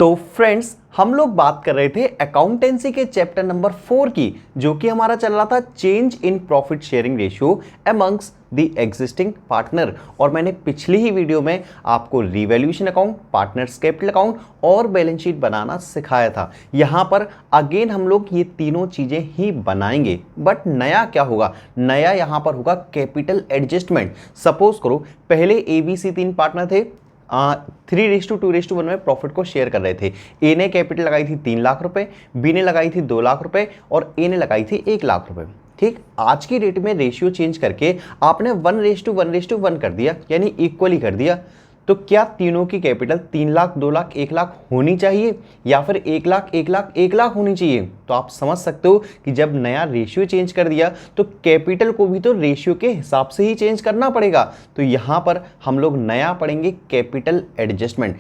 तो फ्रेंड्स, हम लोग बात कर रहे थे अकाउंटेंसी के चैप्टर नंबर 4 की, जो कि हमारा चल रहा था change in profit sharing ratio amongst the existing partner. और मैंने पिछली ही वीडियो में आपको revaluation account, partners capital account और बैलेंस शीट बनाना सिखाया था। यहां पर अगेन हम लोग ये तीनों चीजें ही बनाएंगे, बट नया क्या होगा? नया यहां पर होगा कैपिटल एडजस्टमेंट। सपोज करो पहले ABC 3 पार्टनर थे, 3:2:1 में प्रॉफिट को शेयर कर रहे थे। ए ने कैपिटल लगाई थी 3 लाख रुपए, बी ने लगाई थी 2 लाख रुपए और ए ने लगाई थी 1 लाख रुपए। ठीक, आज की डेट में रेशियो चेंज करके आपने 1:1:1 कर दिया, यानी इक्वली कर दिया। तो क्या तीनों की कैपिटल 3 लाख, 2 लाख, 1 लाख होनी चाहिए या फिर 1 लाख, 1 लाख, 1 लाख होनी चाहिए? तो आप समझ सकते हो कि जब नया रेशियो चेंज कर दिया तो कैपिटल को भी तो रेशियो के हिसाब से ही चेंज करना पड़ेगा। तो यहां पर हम लोग नया पढ़ेंगे कैपिटल एडजस्टमेंट।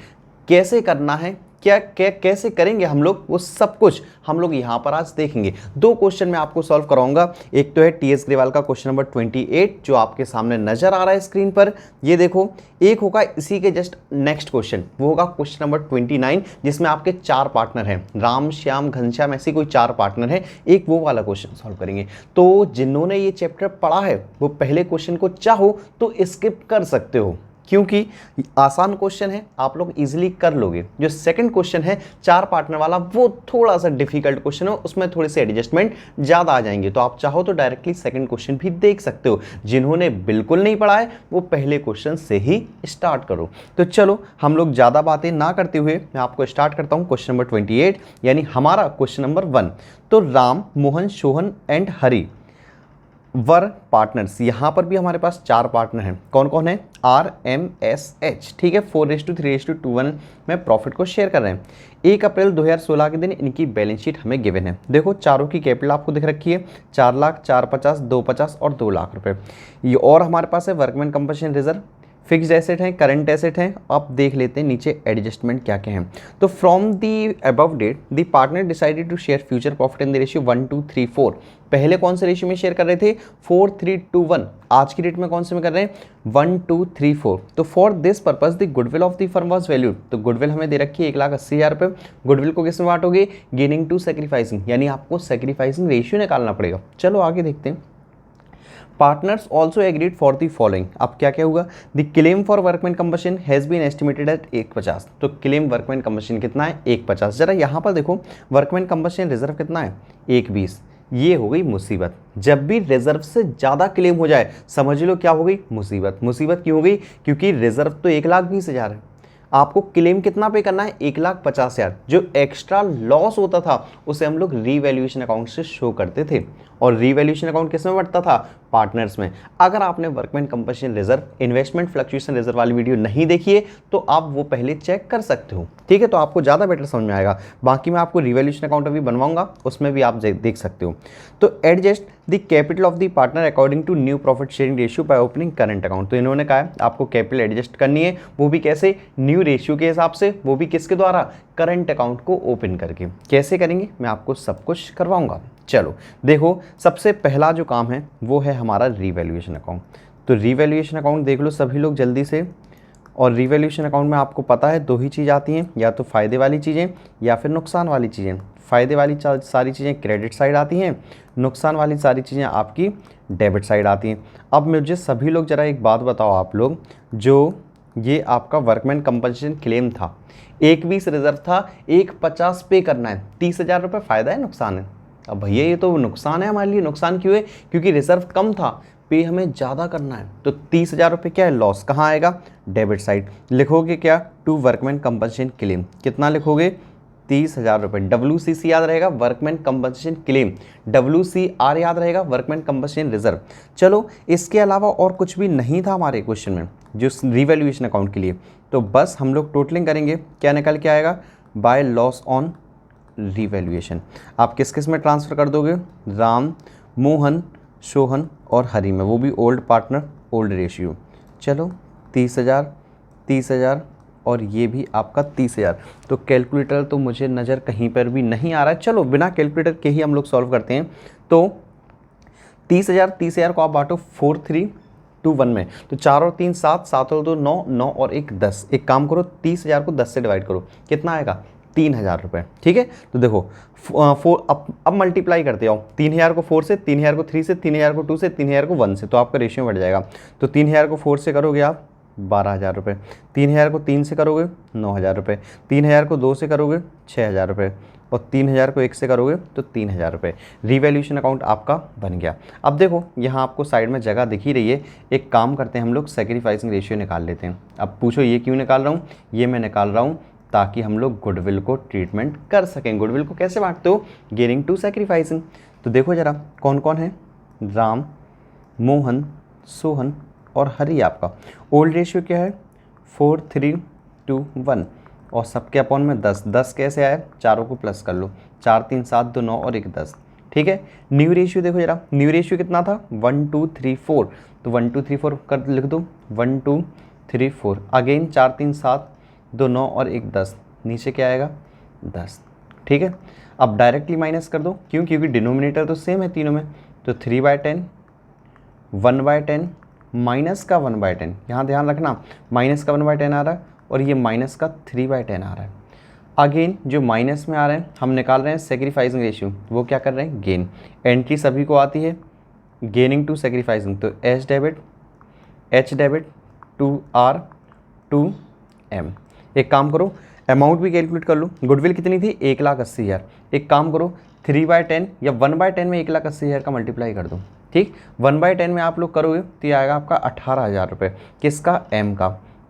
कैसे करना है, क्या कैसे करेंगे हम लोग, वो सब कुछ हम लोग यहां पर आज देखेंगे। 2 क्वेश्चन मैं आपको सॉल्व कराऊंगा। एक तो है TS ग्रेवाल का क्वेश्चन नंबर 28 जो आपके सामने नजर आ रहा है स्क्रीन पर, ये देखो। एक होगा इसी के जस्ट नेक्स्ट क्वेश्चन, वो होगा क्वेश्चन नंबर 29 जिसमें आपके 4 पार्टनर हैं, राम, श्याम, घनश्याम, ऐसे कोई 4 पार्टनर हैं। एक वो वाला क्वेश्चन सॉल्व करेंगे। तो जिन्होंने ये चैप्टर पढ़ा है वो पहले क्वेश्चन को चाहो तो स्किप कर सकते हो, क्योंकि आसान क्वेश्चन है, आप लोग इजीली कर लोगे। जो सेकंड क्वेश्चन है 4 पार्टनर वाला, वो थोड़ा सा डिफिकल्ट क्वेश्चन है, उसमें थोड़े से एडजस्टमेंट ज़्यादा आ जाएंगे। तो आप चाहो तो डायरेक्टली सेकंड क्वेश्चन भी देख सकते हो। जिन्होंने बिल्कुल नहीं पढ़ा है वो पहले क्वेश्चन से ही स्टार्ट करो। तो चलो हम लोग ज़्यादा बातें ना करते हुए मैं आपको स्टार्ट करता हूँ क्वेश्चन नंबर 28, यानी हमारा क्वेश्चन नंबर 1। तो Ram, Mohan, Sohan and Hari were partners. यहां पर भी हमारे पास 4 पार्टनर हैं। कौन कौन है? RMSH। ठीक है, 4:3:1 में प्रॉफिट को शेयर कर रहे हैं। 1 अप्रैल 2016 के दिन इनकी बैलेंस शीट हमें गिवन है। देखो चारों की कैपिटल आपको दिख रखी है, 4 लाख, 450, 250 और 2 लाख रुपए। ये और हमारे पास है workman compensation reserve, fixed asset हैं, करंट एसेट हैं। आप देख लेते हैं नीचे एडजस्टमेंट क्या क्या हैं। तो from the above date the partner decided to share future profit in the ratio 1:2:3:4। पहले कौन से रेशियो में शेयर कर रहे थे? 4:3:1। आज की डेट में कौन से में कर रहे हैं? 1:2:3:4। तो for this purpose the goodwill of the firm was valued. तो गुडविल हमें दे रखी है 1,80,000 रुपये। गुडविल को किस में बांटोगे? गेनिंग टू सेक्रीफाइसिंग, यानी आपको सेक्रीफाइसिंग रेशियो निकालना पड़ेगा। चलो आगे देखते हैं। Partners also agreed for the following. अब क्या क्या होगा? The claim for workman compensation has been estimated at 150। तो क्लेम वर्कमैन कंबशन कितना है? 150। जरा यहाँ पर देखो वर्कमैन कंबशन रिजर्व कितना है? 120। ये हो गई मुसीबत। जब भी रिजर्व से ज़्यादा क्लेम हो जाए समझ लो क्या हो गई? मुसीबत। मुसीबत क्यों हो गई? क्योंकि रिजर्व तो 1,20,000 है, आपको क्लेम कितना पे करना है? 1,50,000। जो एक्स्ट्रा लॉस होता था उसे हम लोग रीवैल्यूएशन अकाउंट से शो करते थे, और रीवैल्यूएशन अकाउंट किस में बढ़ता था? पार्टनर्स में। अगर आपने workman compensation reserve, investment fluctuation reserve वाली वीडियो नहीं देखी है तो आप वो पहले चेक कर सकते हो। ठीक है, तो आपको ज़्यादा बेटर समझ में आएगा। बाकी मैं आपको रीवैल्यूएशन अकाउंट अभी बनवाऊंगा, उसमें भी आप देख सकते हो। तो adjust the capital of the partner according to new profit sharing ratio by opening current account. तो इन्होंने कहा है आपको कैपिटल एडजस्ट करनी है, वो भी कैसे? न्यू रेशियो के हिसाब से, वो भी किसके द्वारा? करंट अकाउंट को ओपन करके। कैसे करेंगे मैं आपको सब कुछ करवाऊंगा। चलो देखो, सबसे पहला जो काम है वो है हमारा रीवैल्यूएशन अकाउंट। तो रीवैल्यूएशन अकाउंट देख लो सभी लोग जल्दी से। और रीवैल्यूएशन अकाउंट में आपको पता है 2 ही चीज़ आती हैं, या तो फ़ायदे वाली चीज़ें या फिर नुकसान वाली चीज़ें। फ़ायदे वाली सारी चीज़ें क्रेडिट साइड आती हैं, नुकसान वाली सारी चीज़ें आपकी डेबिट साइड आती हैं। अब मुझे सभी लोग ज़रा एक बात बताओ आप लोग, जो ये आपका वर्कमैन कंपनसेशन क्लेम था, 1,20 रिजर्व था, 1,50 पे करना है, 30,000 रुपये फ़ायदा है नुकसान है? अब भैया ये तो नुकसान है हमारे लिए। नुकसान क्यों है? क्योंकि रिजर्व कम था, पे हमें ज़्यादा करना है। तो 30,000 रुपये क्या है? लॉस। कहाँ आएगा? Debit side. लिखोगे क्या? To workman compensation claim. कितना लिखोगे? 30,000 रुपये। WCC याद रहेगा, वर्कमैन कंपनसेशन क्लेम। WCR याद रहेगा, वर्कमैन कंपनसेशन रिजर्व। चलो इसके अलावा और कुछ भी नहीं था हमारे क्वेश्चन में जो रिवैल्यूएशन अकाउंट के लिए। तो बस हम लोग टोटलिंग करेंगे, क्या निकल के आएगा? By loss on revaluation. आप किस किस में ट्रांसफ़र कर दोगे? राम, मोहन, सोहन और हरि में, वो भी ओल्ड पार्टनर, ओल्ड रेशियो। चलो 30,000, 30,000 और ये भी आपका 30,000। तो कैलकुलेटर तो मुझे नज़र कहीं पर भी नहीं आ रहा है। चलो बिना कैलकुलेटर के ही हम लोग सॉल्व करते हैं। तो 30,000 को आप बांटो 4:3:1 में। तो 4 और 3 7, 7 और 2 9, 9 और 1 10। एक काम करो 30,000 को 10 से डिवाइड करो, कितना आएगा? 3,000 रुपये। ठीक है, तो देखो फोर, अब मल्टीप्लाई करते जाओ, 3,000 को 4 से, 3,000 को 3 से, 3,000 को 2 से, 3,000 को 1 से, तो आपका रेशियो बढ़ जाएगा। तो 3,000 को 4 से करोगे आप 12,000 रुपये, 3,000 को 3 से करोगे 9,000 रुपये, 3,000 को 2 से करोगे 6,000 रुपये, और 3,000 को 1 से करोगे तो 3,000 रुपये। रिवैल्यूएशन अकाउंट आपका बन गया। अब देखो यहाँ आपको साइड में जगह दिख ही रही है, एक काम करते हैं हम लोग सेक्रीफाइसिंग रेशियो निकाल लेते हैं। अब पूछो ये क्यों निकाल रहा हूँ, ये मैं निकाल रहा हूँ ताकि हम लोग गुडविल को ट्रीटमेंट कर सकें। गुडविल को कैसे बांटते हो, गेनिंग टू सेक्रीफाइसिंग। तो देखो जरा कौन कौन है, राम, मोहन, सोहन और हरि। आपका ओल्ड रेशियो क्या है 4:3:1 और सबके अपॉन में 10। 10 कैसे आया, चारों को प्लस कर लो, 4 3 7 2 9 और 1 10। ठीक है, न्यू रेशियो देखो जरा, न्यू रेशियो कितना था 1 2 3 4, तो 1 2 3 4 कर लिख दो, 1 2 3 4। अगेन 4 3 7 2 9 और 1 10, नीचे क्या आएगा 10। ठीक है, अब डायरेक्टली माइनस कर दो, क्यों, क्योंकि डिनोमिनेटर तो सेम है तीनों में। तो 3/10, 1/10, माइनस का 1/10, यहाँ ध्यान रखना माइनस का 1/10 आ रहा है और ये माइनस का 3/10 आ रहा है। अगेन जो माइनस में आ रहे हैं हम निकाल रहे हैं सेक्रीफाइसिंग रेशियो, वो क्या कर रहे हैं, गेन। एंट्री सभी को आती है, गेनिंग टू सेक्रीफाइसिंग, तो H debit to R to M. एक काम करो अमाउंट भी कैलकुलेट कर लो, गुडविल कितनी थी 1,80,000। एक काम करो 3/10 या 1/10 में 1,80,000 का मल्टीप्लाई कर दो। ठीक, 1/10 में आप लोग करोगे तो ये आएगा आपका 18,000 रुपये। किसका, एम का।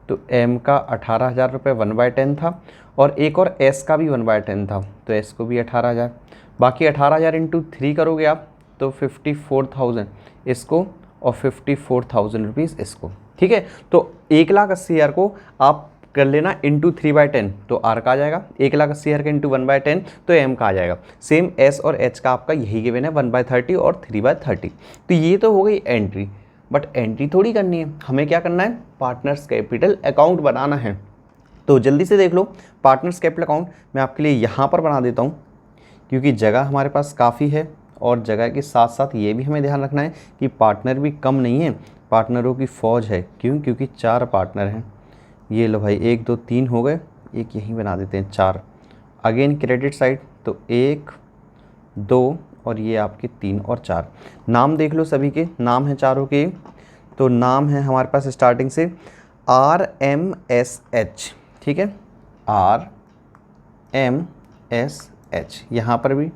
तो एम का 18,000 रुपये 1/10 था, और एक और एस का भी 1/10 था, तो एस को भी 18,000। बाकी 18,000 इंटू 3 करोगे आप तो 54,000 इसको और 54,000 रुपीज़ इसको। ठीक है, तो 1,80,000 को आप कर लेना इंटू 3/10, तो आर का आ जाएगा। 1,80,000 का इंटू 1/10 तो एम का आ जाएगा। सेम एस और एच का आपका यही गिवन है 1/30 और 3/30। तो ये तो हो गई एंट्री, बट एंट्री थोड़ी करनी है, हमें क्या करना है, पार्टनर्स कैपिटल अकाउंट बनाना है। तो जल्दी से देख लो पार्टनर्स कैपिटल अकाउंट मैं आपके लिए यहाँ पर बना देता हूँ, क्योंकि जगह हमारे पास काफ़ी है, और जगह के साथ साथ ये भी हमें ध्यान रखना है कि पार्टनर भी कम नहीं है, पार्टनरों की फ़ौज है। क्यों, क्योंकि 4 पार्टनर हैं। ये लो भाई 1 2 3 हो गए, एक यहीं बना देते हैं 4। अगेन क्रेडिट साइड, तो 1 2 और ये आपके 3 और 4। नाम देख लो, सभी के नाम हैं चारों के। तो नाम है हमारे पास स्टार्टिंग से RMSH। ठीक है, RMSH, यहाँ पर भी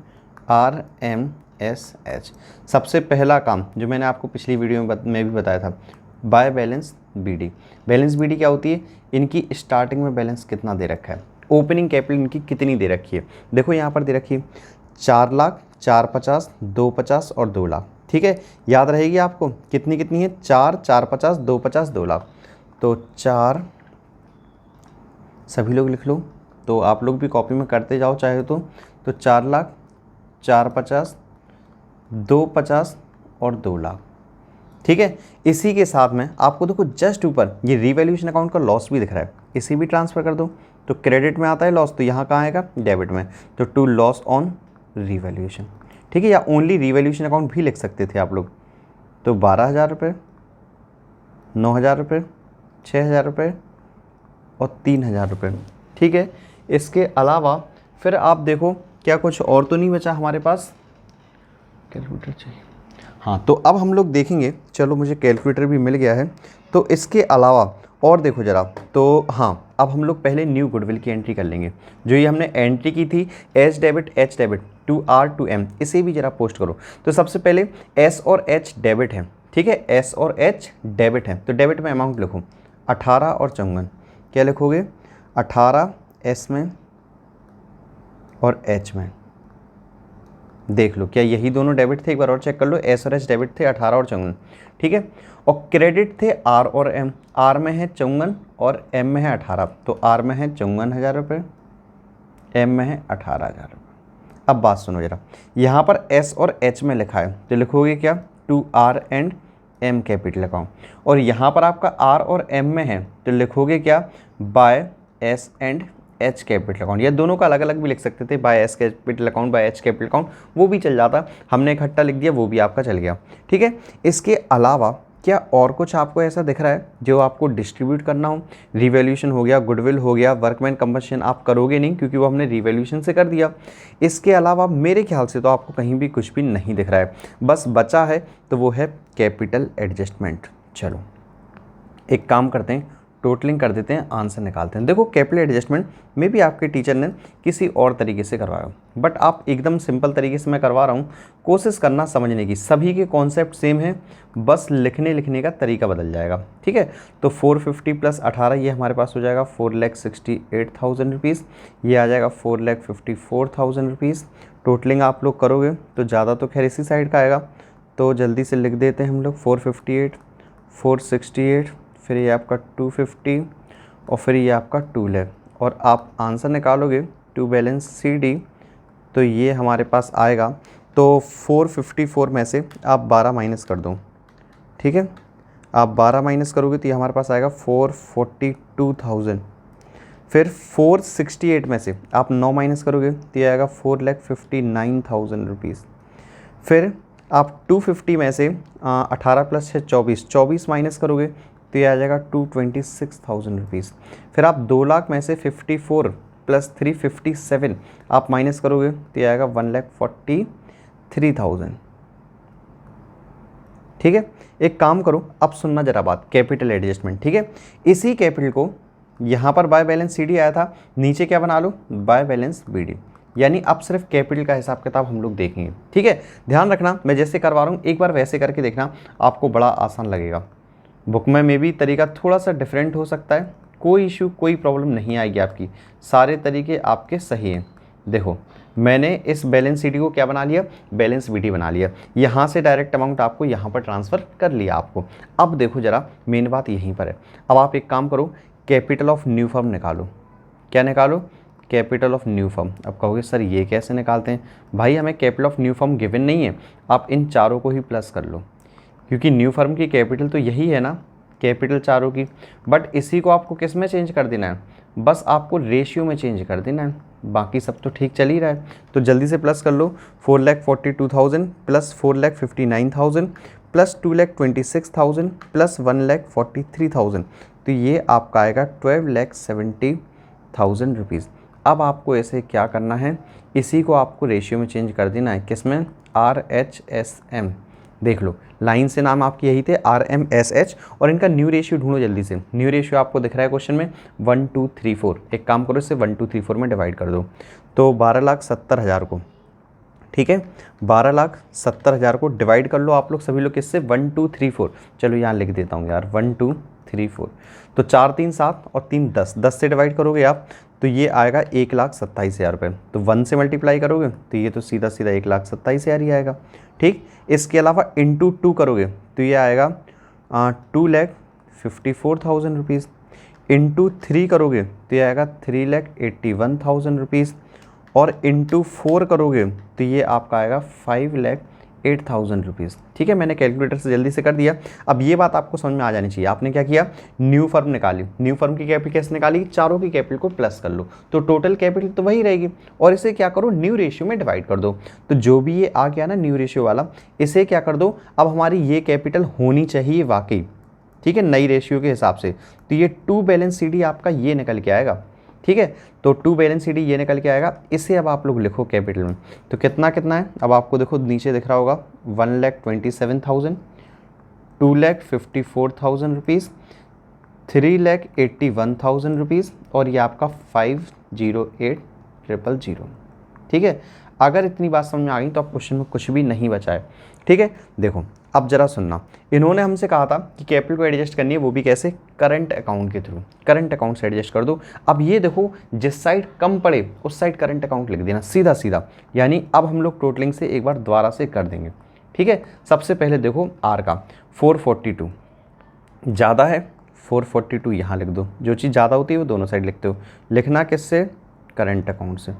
RMSH। सबसे पहला काम जो मैंने आपको पिछली वीडियो में भी बताया था, by balance BD। Balance BD क्या होती है, इनकी स्टार्टिंग में बैलेंस कितना दे रखा है, ओपनिंग कैपिटल इनकी कितनी दे रखी है। देखो यहाँ पर दे रखी है 4 लाख, 450, 250 और 2 लाख। ठीक है, याद रहेगी आपको कितनी कितनी है, 4, 450, 250, 2 लाख। तो 4, सभी लोग लिख लो, तो आप लोग भी कॉपी में करते जाओ चाहे तो 4 लाख, 450, 250 और 2 लाख। ठीक है, इसी के साथ में आपको देखो जस्ट ऊपर ये रिवैल्यूएशन अकाउंट का लॉस भी दिख रहा है, इसी भी ट्रांसफ़र कर दो। तो क्रेडिट में आता है लॉस, तो यहाँ कहाँ आएगा, डेबिट में, तो टू लॉस ऑन रिवैल्यूएशन। ठीक है, या ओनली रिवैल्यूएशन अकाउंट भी लिख सकते थे आप लोग। तो 12,000 रुपये, 9,000 रुपये, 6,000 रुपये और 3,000 रुपये। ठीक है, इसके अलावा फिर आप देखो क्या कुछ और तो नहीं बचा हमारे पास, कैलकुलेटर चाहिए। हाँ, तो अब हम लोग देखेंगे, चलो मुझे कैलकुलेटर भी मिल गया है। तो इसके अलावा और देखो ज़रा, तो हाँ अब हम लोग पहले न्यू गुडविल की एंट्री कर लेंगे। जो ये हमने एंट्री की थी H debit to R to M, इसे भी ज़रा पोस्ट करो। तो सबसे पहले एस और एच डेबिट है। ठीक है, एस और एच डेबिट है, तो डेबिट में अमाउंट लिखो 18 और 54। क्या लिखोगे, 18 एस में और एच में। देख लो क्या यही दोनों डेबिट थे, एक बार और चेक कर लो, एस और एच डेबिट थे 18 और 54। ठीक है, और क्रेडिट थे आर और एम। आर में है 54 और एम में है 18, तो आर में है 54,000 रुपये, एम में है 18,000 रुपये। अब बात सुनो जरा, यहाँ पर एस और एच में लिखा है तो लिखोगे क्या, to R and M capital account. और यहाँ पर आपका आर और एम में है तो लिखोगे क्या, by S and H capital account. या दोनों का अलग अलग भी लिख सकते थे, by S capital account, by H capital account, वो भी चल जाता। हमने इकट्ठा लिख दिया, वो भी आपका चल गया। ठीक है, इसके अलावा क्या और कुछ आपको ऐसा दिख रहा है जो आपको डिस्ट्रीब्यूट करना हो? रिवैल्यूएशन हो गया, गुडविल हो गया, वर्कमैन कंपनसेशन आप करोगे नहीं क्योंकि वो हमने रिवैल्यूएशन से कर दिया। इसके अलावा मेरे ख्याल से तो आपको कहीं भी कुछ भी नहीं दिख रहा है। बस बचा है तो वो है कैपिटल एडजस्टमेंट। चलो एक काम करते हैं, टोटलिंग कर देते हैं, आंसर निकालते हैं। देखो कैपिटल एडजस्टमेंट में भी आपके टीचर ने किसी और तरीके से करवाया, बट आप एकदम सिंपल तरीके से मैं करवा रहा हूँ। कोशिश करना समझने की, सभी के कॉन्सेप्ट सेम है, बस लिखने का तरीका बदल जाएगा। ठीक है, तो 450 प्लस 18 ये हमारे पास हो जाएगा 4,68,000 रुपीज़। ये आ जाएगा 4,54,000 रुपीज़। टोटलिंग आप लोग करोगे तो ज़्यादा तो खैर इसी साइड का आएगा, तो जल्दी से लिख देते हैं हम लोग 458, 468, फिर ये आपका 250 और फिर ये आपका 2 लाख। और आप आंसर निकालोगे टू बैलेंस CD तो ये हमारे पास आएगा, तो 454 में से आप 12 माइनस कर दो। ठीक है, आप 12 माइनस करोगे तो ये हमारे पास आएगा 442,000। फिर 468 में से आप 9 माइनस करोगे तो ये आएगा 4,59,000 रुपीज़। फिर आप 250 में से 18 प्लस 6 24 माइनस करोगे तो ये आ जाएगा 226,000 रुपीज़। फिर आप 2 लाख में से 54 प्लस 3 57 आप माइनस करोगे तो ये आएगा 1,43,000। ठीक है, एक काम करो, अब सुनना जरा बात, कैपिटल एडजस्टमेंट। ठीक है, इसी कैपिटल को यहाँ पर बाय बैलेंस CD आया था, नीचे क्या बना लो, बाय बैलेंस BD, यानी अब सिर्फ कैपिटल का हिसाब किताब हम लोग देखेंगे। ठीक है, ध्यान रखना मैं जैसे करवा रहा हूँ एक बार वैसे करके देखना, आपको बड़ा आसान लगेगा। बुक में भी तरीका थोड़ा सा डिफरेंट हो सकता है, कोई इशू कोई प्रॉब्लम नहीं आएगी आपकी, सारे तरीके आपके सही हैं। देखो मैंने इस बैलेंस CD को क्या बना लिया, बैलेंस BD बना लिया, यहाँ से डायरेक्ट अमाउंट आपको यहाँ पर ट्रांसफ़र कर लिया आपको। अब देखो जरा मेन बात यहीं पर है। अब आप एक काम करो, कैपिटल ऑफ न्यू फर्म निकालो। क्या निकालो, कैपिटल ऑफ न्यू फर्म। अब कहोगे सर ये कैसे निकालते हैं? भाई हमें capital of new firm given नहीं है, आप इन चारों को ही प्लस कर लो, क्योंकि न्यू फर्म की कैपिटल तो यही है ना, कैपिटल चारों की। बट इसी को आपको किस में चेंज कर देना है, बस आपको रेशियो में चेंज कर देना है, बाकी सब तो ठीक चल ही रहा है। तो जल्दी से प्लस कर लो, 4,42,000 प्लस 4,59,000 प्लस 2,26,000 प्लस 1,43,000, तो ये आपका आएगा 12,70,000 रुपीज़। अब आपको ऐसे क्या करना है, इसी को आपको रेशियो में चेंज कर देना है, किसमें, RHSM। देख लो लाइन से नाम आपके यही थे, RMSH, और इनका न्यू रेशियो ढूंढो जल्दी से। न्यू रेशियो आपको दिख रहा है क्वेश्चन में 1:2:3:4। एक काम करो, इसे 1:2:3:4 में डिवाइड कर दो, तो 12,70,000 को, ठीक है, 12,70,000 को डिवाइड कर लो आप लोग सभी लोग किससे, 1:2:3:4। चलो यहाँ लिख देता हूँ यार 1:2:3:4, तो 4 3 7 और 3 10, 10 से डिवाइड करोगे आप तो ये आएगा 1,27,000 रुपये। तो 1 से मल्टीप्लाई करोगे तो ये तो सीधा सीधा 1,27,000 ही आएगा। ठीक, इसके अलावा इंटू 2 करोगे तो ये आएगा 2,54,000 रुपीज़। इंटू 3 करोगे तो ये आएगा 3,81,000 रुपीज़, और इंटू 4 करोगे तो ये आपका आएगा 5,08,000 रुपीज़। ठीक है, मैंने कैलकुलेटर से जल्दी से कर दिया। अब ये बात आपको समझ में आ जानी चाहिए, आपने क्या किया, न्यू फर्म निकाली, न्यू फर्म की कैपिटल कैसे निकाली, चारों की कैपिटल को प्लस कर लो, तो टोटल कैपिटल तो वही रहेगी, और इसे क्या करो, न्यू रेशियो में डिवाइड कर दो। तो जो भी ये आ गया ना न्यू रेशियो वाला, इसे क्या कर दो, अब हमारी ये कैपिटल होनी चाहिए वाकई, ठीक है, नई रेशियो के हिसाब से, तो ये टू बैलेंस CD आपका ये निकल के आएगा। ठीक है, तो टू बैलेंस CD ये निकल के आएगा, इसे अब आप लोग लिखो कैपिटल में, तो कितना कितना है, अब आपको देखो नीचे दिख रहा होगा 1,27,000, 2,54,000 रुपीज़, 3,81,000 रुपीज़, और ये आपका 5,08,000। ठीक है, अगर इतनी बात समझ में आ गई तो आप क्वेश्चन में कुछ भी नहीं बचा है। ठीक है, देखो अब जरा सुनना, इन्होंने हमसे कहा था कि कैपिटल को एडजस्ट करनी है, वो भी कैसे, करंट अकाउंट के थ्रू, करंट अकाउंट से एडजस्ट कर दो। अब ये देखो जिस साइड कम पड़े उस साइड करंट अकाउंट लिख देना सीधा सीधा, यानी अब हम लोग टोटलिंग से एक बार दोबारा से कर देंगे। ठीक है, सबसे पहले देखो R का 442 ज़्यादा है, 442 यहाँ लिख दो, जो चीज़ ज़्यादा होती है वो दोनों साइड लिखते हो, लिखना किससे, करंट अकाउंट से।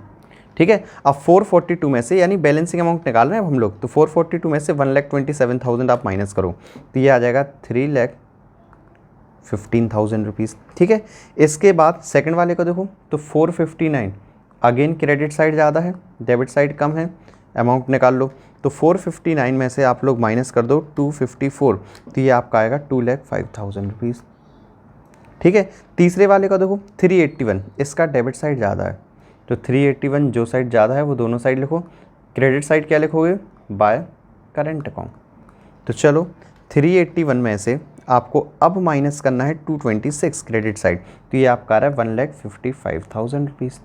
ठीक है, अब 442 में से, यानी बैलेंसिंग अमाउंट निकाल रहे हैं अब हम लोग, तो 442 में से 1,27,000 आप माइनस करो तो ये आ जाएगा 3,15,000 रुपीज़। ठीक है, इसके बाद सेकंड वाले को देखो तो 459, अगेन क्रेडिट साइड ज़्यादा है, डेबिट साइड कम है, अमाउंट निकाल लो। तो 459 में से आप लोग माइनस कर दो 254, तो ये आपका आएगा 2,05,000 रुपीज़। ठीक है, तीसरे वाले का देखो 381, इसका डेबिट साइड ज़्यादा है, तो 381 जो साइड ज़्यादा है वो दोनों साइड लिखो। क्रेडिट साइड क्या लिखोगे? By current account. तो चलो 381 में से आपको अब माइनस करना है 226 क्रेडिट साइड, तो ये आपका आ रहा है 1,55,000 रुपीज़।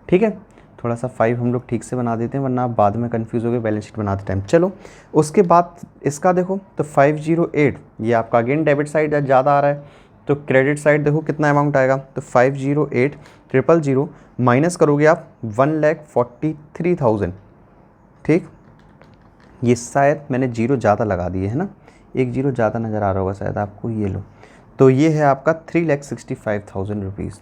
ठीक है, थोड़ा सा 5 हम लोग ठीक से बना देते हैं वरना आप बाद में कन्फ्यूज़ हो गए बैलेंस शीट बनाते टाइम। चलो उसके बाद इसका देखो तो 508, ये आपका अगेन डेबिट साइड ज़्यादा आ रहा है, तो क्रेडिट साइड देखो कितना अमाउंट आएगा, तो 508,000 माइनस करोगे आप 1,43,000। ठीक, ये शायद मैंने जीरो ज़्यादा लगा दिए है ना, एक जीरो ज़्यादा नज़र आ रहा होगा शायद आपको, ये लो, तो ये है आपका 3,65,000 रुपीज़।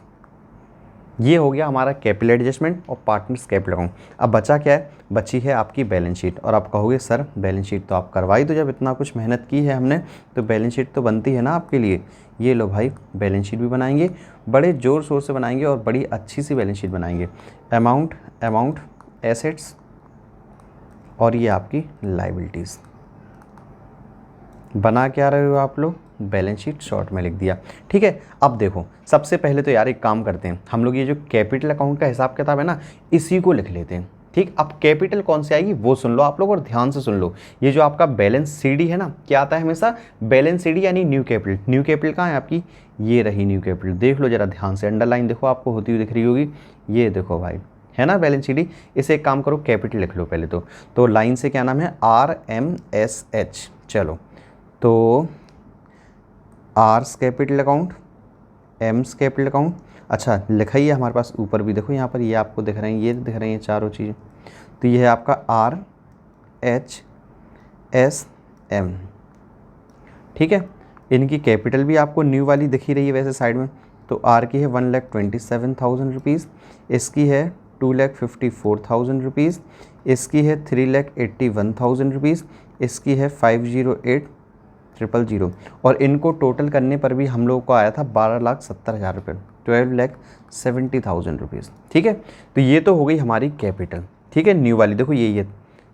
ये हो गया हमारा कैपिटल एडजस्टमेंट और पार्टनर्स कैपिटल अकाउंट। अब बचा क्या है? बची है आपकी बैलेंस शीट। और आप कहोगे सर बैलेंस शीट तो आप करवाई, तो जब इतना कुछ मेहनत की है हमने तो बैलेंस शीट तो बनती है ना आपके लिए। ये लो भाई, बैलेंस शीट भी बनाएंगे, बड़े ज़ोर शोर से बनाएंगे और बड़ी अच्छी सी बैलेंस शीट बनाएंगे। अमाउंट एसेट्स और ये आपकी लाइबिलिटीज़ बना के आ रहे हो आप लोग, बैलेंस शीट शॉर्ट में लिख दिया। ठीक है, अब देखो सबसे पहले तो यार एक काम करते हैं हम लोग, ये जो कैपिटल अकाउंट का हिसाब किताब है ना इसी को लिख लेते हैं। ठीक, अब कैपिटल कौन सी आएगी वो सुन लो आप लोग और ध्यान से सुन लो। ये जो आपका बैलेंस सीडी है ना, क्या आता है हमेशा? बैलेंस सीडी यानी न्यू कैपिटल। न्यू कैपिटल कहाँ है आपकी? ये रही न्यू कैपिटल, देख लो जरा ध्यान से, अंडरलाइन देखो आपको होती हुई दिख रही होगी, ये देखो भाई है ना बैलेंस सीडी। इसे एक काम करो कैपिटल लिख लो पहले तो लाइन से क्या नाम है? RMSH। चलो तो R's capital account, M's capital account, अच्छा लिखा ही है हमारे पास ऊपर भी देखो, यहाँ पर ये आपको दिख रहे हैं, ये दिख रही हैं चारों चीज़ें, तो ये है आपका RHSM। ठीक है, इनकी कैपिटल भी आपको न्यू वाली दिख ही रही है वैसे साइड में, तो आर की है 1,27,000 रुपीज़, इसकी है 2,54,000 रुपीज़, इसकी है 3,81,000 रुपीज़, इसकी है 508,000, और इनको टोटल करने पर भी हम लोगों को आया था 12,70,000 रुपये, 12,70,000 रुपीज़। ठीक है, तो ये तो हो गई हमारी कैपिटल। ठीक है, न्यू वाली देखो ये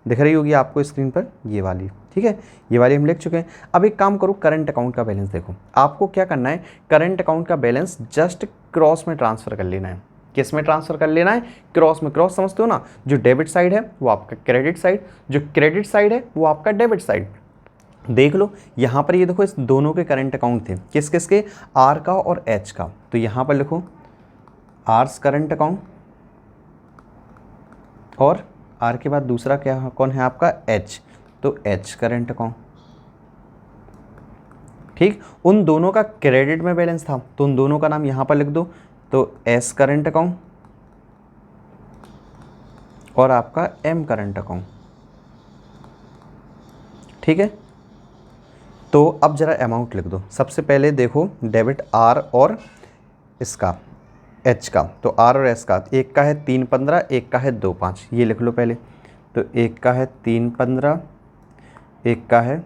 दिख रही होगी आपको स्क्रीन पर, ये वाली। ठीक है, ये वाली हम लिख चुके हैं। अब एक काम करो, करंट अकाउंट का बैलेंस देखो, आपको क्या करना है, करंट अकाउंट का बैलेंस जस्ट क्रॉस में ट्रांसफ़र कर लेना है। किस में ट्रांसफ़र कर लेना है? क्रॉस में। क्रॉस समझते हो ना, जो डेबिट साइड है वो आपका क्रेडिट साइड, जो क्रेडिट साइड है वो आपका डेबिट साइड। देख लो यहाँ पर, ये देखो इस दोनों के करंट अकाउंट थे, किस किस के? आर का और एच का, तो यहाँ पर लिखो आर्स करंट अकाउंट, और आर के बाद दूसरा क्या कौन है आपका? एच, तो एच करंट अकाउंट। ठीक, उन दोनों का क्रेडिट में बैलेंस था तो उन दोनों का नाम यहाँ पर लिख दो, तो एस करंट अकाउंट और आपका एम करंट अकाउंट। ठीक है, तो अब जरा अमाउंट लिख दो। सबसे पहले देखो डेबिट आर और इसका एच का, तो आर और एस का, एक का है 315, एक का है 25, ये लिख लो पहले। तो एक का है 315, एक का है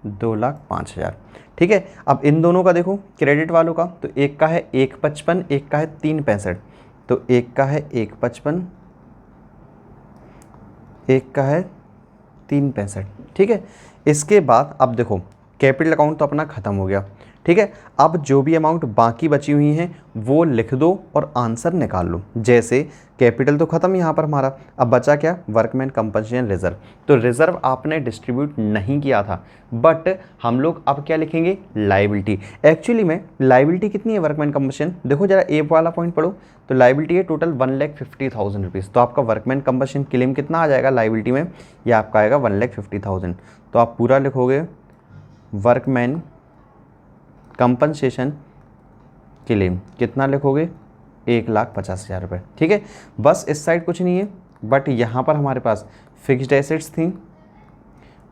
2,05,000। ठीक है, अब इन दोनों का देखो क्रेडिट वालों का, तो एक का है 155, एक का है 365, तो एक का है 155, एक का है 365। ठीक है, इसके बाद अब देखो कैपिटल अकाउंट तो अपना ख़त्म हो गया। ठीक है, अब जो भी अमाउंट बाकी बची हुई हैं वो लिख दो और आंसर निकाल लो। जैसे कैपिटल तो ख़त्म यहाँ पर हमारा, अब बचा क्या? Workman compensation reserve. तो रिजर्व आपने डिस्ट्रीब्यूट नहीं किया था, बट हम लोग अब क्या लिखेंगे? लाइबिलिटी। एक्चुअली में लाइबिलिटी कितनी है वर्कमैन कंपनसेशन? देखो जरा ए वाला पॉइंट पढ़ो, तो लाइबिलिटी है टोटल 1,50,000 रुपीज़। तो आपका वर्कमैन कंपनसेशन क्लेम कितना आ जाएगा लाइबिलिटी में? ये आपका आएगा 1,50,000। तो आप पूरा लिखोगे वर्कमैन कंपनसेशन क्लेम, कितना लिखोगे? 1,50,000 रुपये। ठीक है, बस इस साइड कुछ नहीं है, बट यहाँ पर हमारे पास फिक्स्ड एसेट्स थी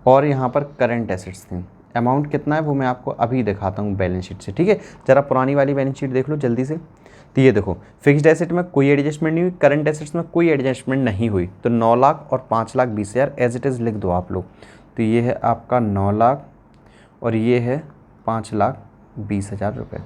और यहाँ पर करंट एसेट्स थी। अमाउंट कितना है वो मैं आपको अभी दिखाता हूँ बैलेंस शीट से। ठीक है, ज़रा पुरानी वाली बैलेंस शीट देख लो जल्दी से। तो ये देखो फिक्स्ड एसेट में कोई एडजस्टमेंट नहीं हुई, करंट एसेट्स में कोई एडजस्टमेंट नहीं हुई, तो 9 लाख और 5,20,000 एज इट इज़ लिख दो आप लोग। तो ये है आपका 9 लाख और ये है 5,20,000 रुपये।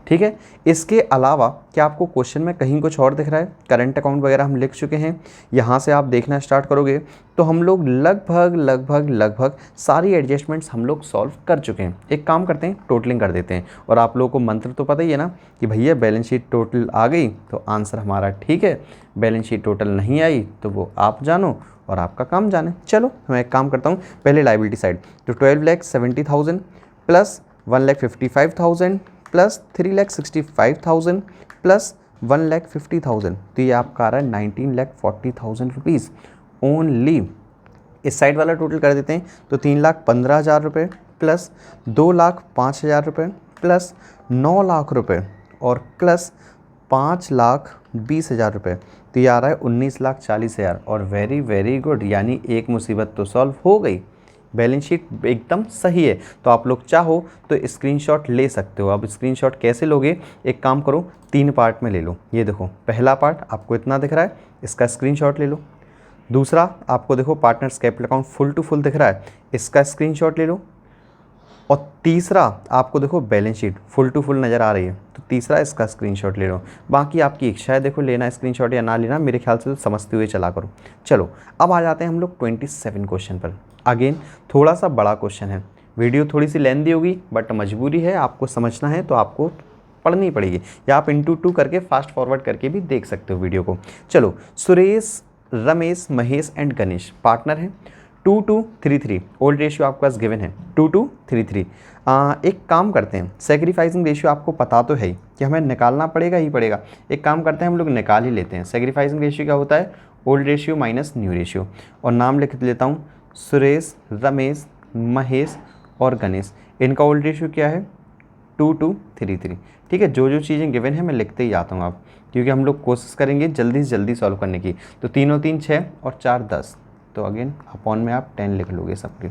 ठीक है। इसके अलावा क्या आपको क्वेश्चन में कहीं कुछ और दिख रहा है? करंट अकाउंट वगैरह हम लिख चुके हैं। यहाँ से आप देखना स्टार्ट करोगे तो हम लोग लगभग सारी एडजस्टमेंट्स हम लोग सॉल्व कर चुके हैं। एक काम करते हैं, टोटलिंग कर देते हैं। और आप लोगों को मंत्र तो पता ही है ना कि भैया बैलेंस शीट टोटल आ गई तो आंसर हमारा ठीक है, बैलेंस शीट टोटल नहीं आई तो वो आप जानो और आपका काम जाने। चलो मैं एक काम करता हूँ, पहले लाइबिलिटी साइड तो 12,70,000 प्लस 1,55,000 प्लस 3,65,000 प्लस 1,50,000, तो ये आपका आ रहा है 19,40,000 रुपीज़ ओनली। इस साइड वाला टोटल कर देते हैं तो 3,15,000 रुपये प्लस 2,05,000 रुपये प्लस 9 लाख रुपये और प्लस 5,20,000 रुपये, तो ये आ रहा है 19,40,000। और वेरी वेरी गुड, यानी एक मुसीबत तो सॉल्व हो गई, बैलेंस शीट एकदम सही है। तो आप लोग चाहो तो स्क्रीनशॉट ले सकते हो। अब स्क्रीनशॉट कैसे लोगे? एक काम करो, 3 पार्ट में ले लो। ये देखो पहला पार्ट आपको इतना दिख रहा है, इसका स्क्रीनशॉट ले लो। दूसरा आपको देखो partners capital account full to full दिख रहा है, इसका स्क्रीनशॉट ले लो। और तीसरा आपको देखो balance sheet full to full नज़र आ रही है, तो तीसरा इसका स्क्रीनशॉट ले लो। बाकी आपकी इच्छा है, देखो लेना स्क्रीनशॉट या ना लेना, मेरे ख्याल से तो समझते हुए चला करो। चलो अब आ जाते हैं हम लोग 27 क्वेश्चन पर। अगेन थोड़ा सा बड़ा क्वेश्चन है, वीडियो थोड़ी सी लेंदी होगी बट मजबूरी है, आपको समझना है तो आपको पढ़नी पड़ेगी, या आप इंटू 2 करके फास्ट फॉरवर्ड करके भी देख सकते हो वीडियो को। चलो, सुरेश, रमेश, महेश एंड गणेश पार्टनर हैं। 2:3:3 ओल्ड रेशियो आपके पास गिवन है 2:3:3। एक काम करते हैं, सेक्रीफाइसिंग रेशियो आपको पता तो है ही कि हमें निकालना पड़ेगा ही पड़ेगा। एक काम करते हैं, हम लोग निकाल ही लेते हैं। सेक्रीफाइसिंग रेशियो क्या होता है? Old ratio minus new ratio. और नाम लिख लेता हूँ, सुरेश, रमेश, महेश और गणेश। इनका ओल्ड रेशियो क्या है? 2:3:3। ठीक है, जो जो चीज़ें गिवन है मैं लिखते ही आता हूँ आप, क्योंकि हम लोग कोशिश करेंगे जल्दी से जल्दी सॉल्व करने की। तो 3 और 3 6 और 4 10, तो अगेन अपॉन में आप 10 लिख लोगे सबके।